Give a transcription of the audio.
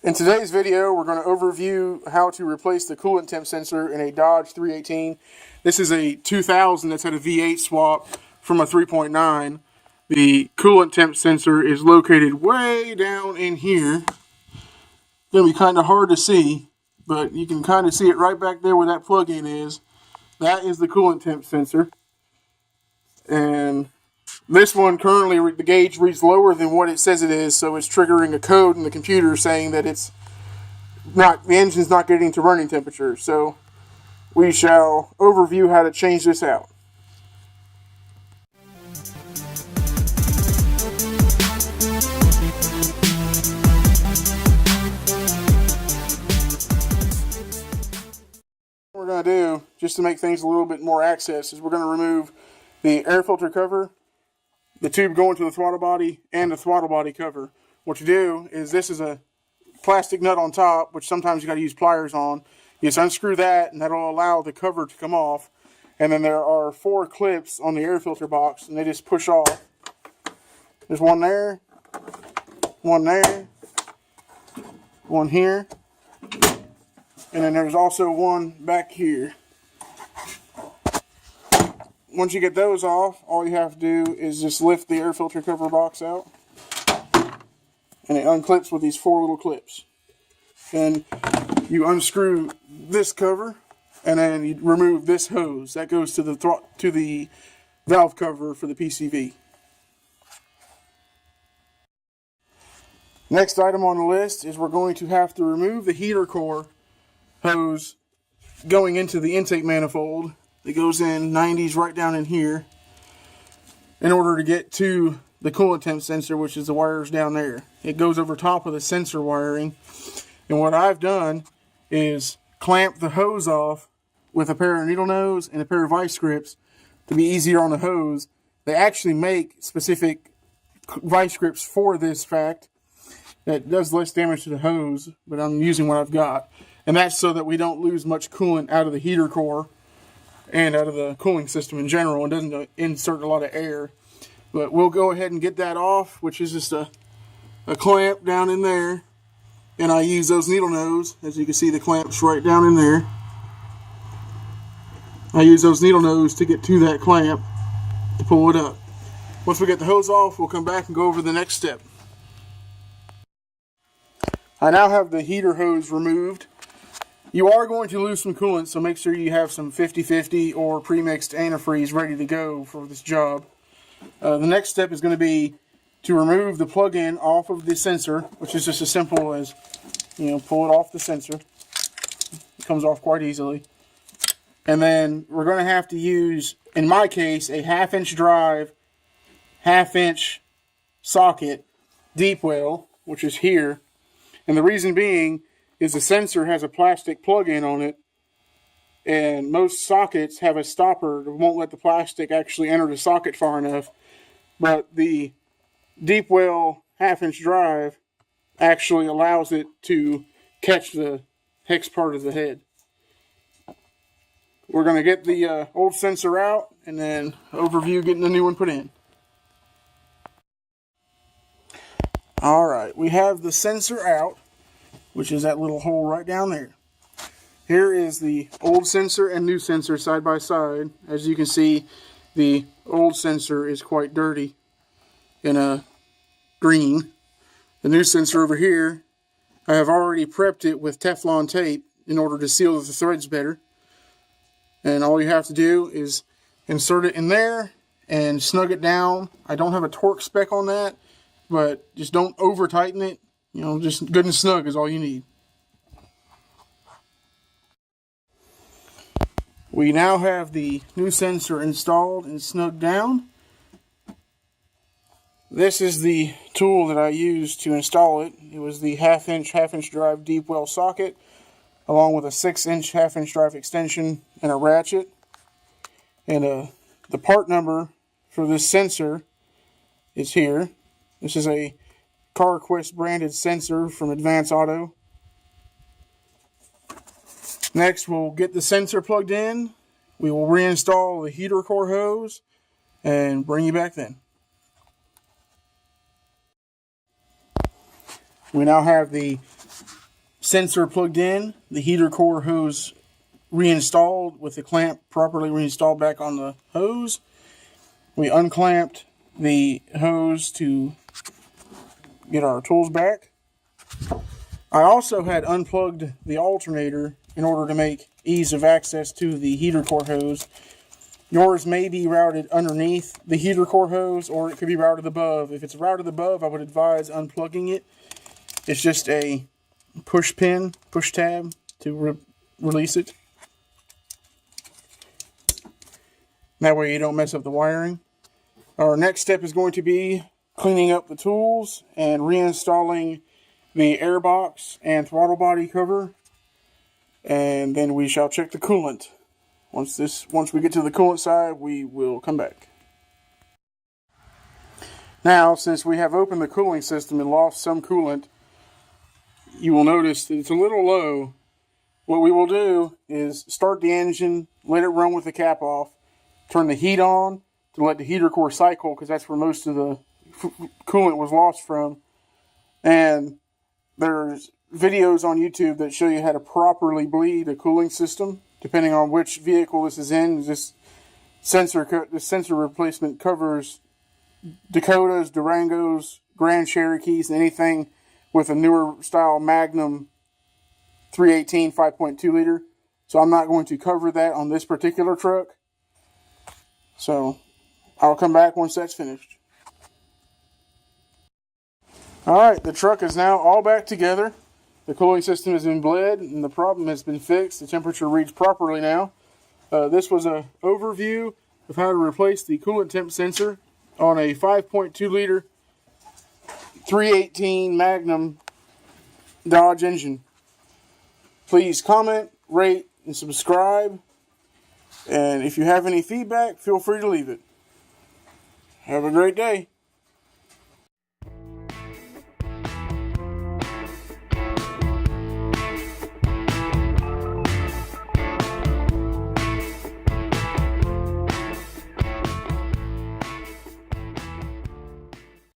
In today's video, we're going to overview how to replace the coolant temp sensor in a Dodge 318. This is a 2000 that's had a V8 swap from a 3.9. The coolant temp sensor is located way down in here. It's going to be kind of hard to see, but you can kind of see it right back there where that plug-in is. That is the coolant temp sensor. And this one currently, the gauge reads lower than what it says it is, so it's triggering a code in the computer saying that the engine's not getting to running temperature. So we shall overview how to change this out. What we're going to do, just to make things a little bit more access, is we're going to remove the air filter cover, the tube going to the throttle body, and the throttle body cover. What you do is, this is a plastic nut on top, which sometimes you got to use pliers on. You just unscrew that, and that'll allow the cover to come off. And then there are 4 clips on the air filter box, and they just push off. There's one there, one there, one here, and then there's also one back here. Once you get those off, all you have to do is just lift the air filter cover box out, and it unclips with these 4 little clips. Then you unscrew this cover, and then you remove this hose that goes to the valve cover for the PCV. Next item on the list is we're going to have to remove the heater core hose going into the intake manifold. It goes in 90s right down in here in order to get to the coolant temp sensor, which is the wires down there. It goes over top of the sensor wiring. And what I've done is clamp the hose off with a pair of needle nose and a pair of vice grips to be easier on the hose. They actually make specific vice grips for this fact that does less damage to the hose, but I'm using what I've got. And that's so that we don't lose much coolant out of the heater core and out of the cooling system in general. It doesn't insert a lot of air. But we'll go ahead and get that off, which is just a clamp down in there. And I use those needle nose, as you can see the clamps right down in there. I use those needle nose to get to that clamp to pull it up. Once we get the hose off, we'll come back and go over the next step. I now have the heater hose removed. You are going to lose some coolant, so make sure you have some 50/50 or pre-mixed antifreeze ready to go for this job. The next step is going to be to remove the plug-in off of the sensor, which is just as simple as, pull it off the sensor. It comes off quite easily. And then we're going to have to use, in my case, a 1/2-inch drive, 1/2-inch socket deep well, which is here. And the reason being is the sensor has a plastic plug-in on it, and most sockets have a stopper that won't let the plastic actually enter the socket far enough. But the deep well 1/2-inch drive actually allows it to catch the hex part of the head. We're going to get the old sensor out and then overview getting the new one put in. Alright, we have the sensor out, which is that little hole right down there. Here is the old sensor and new sensor side by side. As you can see, the old sensor is quite dirty in a green. The new sensor over here, I have already prepped it with Teflon tape in order to seal the threads better. And all you have to do is insert it in there and snug it down. I don't have a torque spec on that, but just don't over tighten it. Just good and snug is all you need. We now have the new sensor installed and snugged down. This is the tool that I used to install it. It was the 1/2-inch drive deep well socket, along with a 6-inch 1/2-inch drive extension and a ratchet. And the part number for this sensor is here. This is a CarQuest branded sensor from Advance Auto. Next, we'll get the sensor plugged in. We will reinstall the heater core hose and bring you back then. We now have the sensor plugged in, the heater core hose reinstalled with the clamp properly reinstalled back on the hose. We unclamped the hose to get our tools back. I also had unplugged the alternator in order to make ease of access to the heater core hose. Yours may be routed underneath the heater core hose, or it could be routed above. If it's routed above, I would advise unplugging it. It's just a push pin, push tab to release it. That way you don't mess up the wiring. Our next step is going to be cleaning up the tools and reinstalling the airbox and throttle body cover. And then we shall check the coolant. Once we get to the coolant side, we will come back. Now, since we have opened the cooling system and lost some coolant, you will notice that it's a little low. What we will do is start the engine, let it run with the cap off, turn the heat on to let the heater core cycle, because that's where most of the coolant was lost from. And there's videos on YouTube that show you how to properly bleed a cooling system, depending on which vehicle this is in. This sensor replacement covers Dakotas, Durangos, Grand Cherokees, and anything with a newer style Magnum 318 5.2 liter. So I'm not going to cover that on this particular truck. So I'll come back once that's finished. Alright, the truck is now all back together. The cooling system has been bled and the problem has been fixed. The temperature reads properly now. This was an overview of how to replace the coolant temp sensor on a 5.2 liter 318 Magnum Dodge engine. Please comment, rate, and subscribe. And if you have any feedback, feel free to leave it. Have a great day.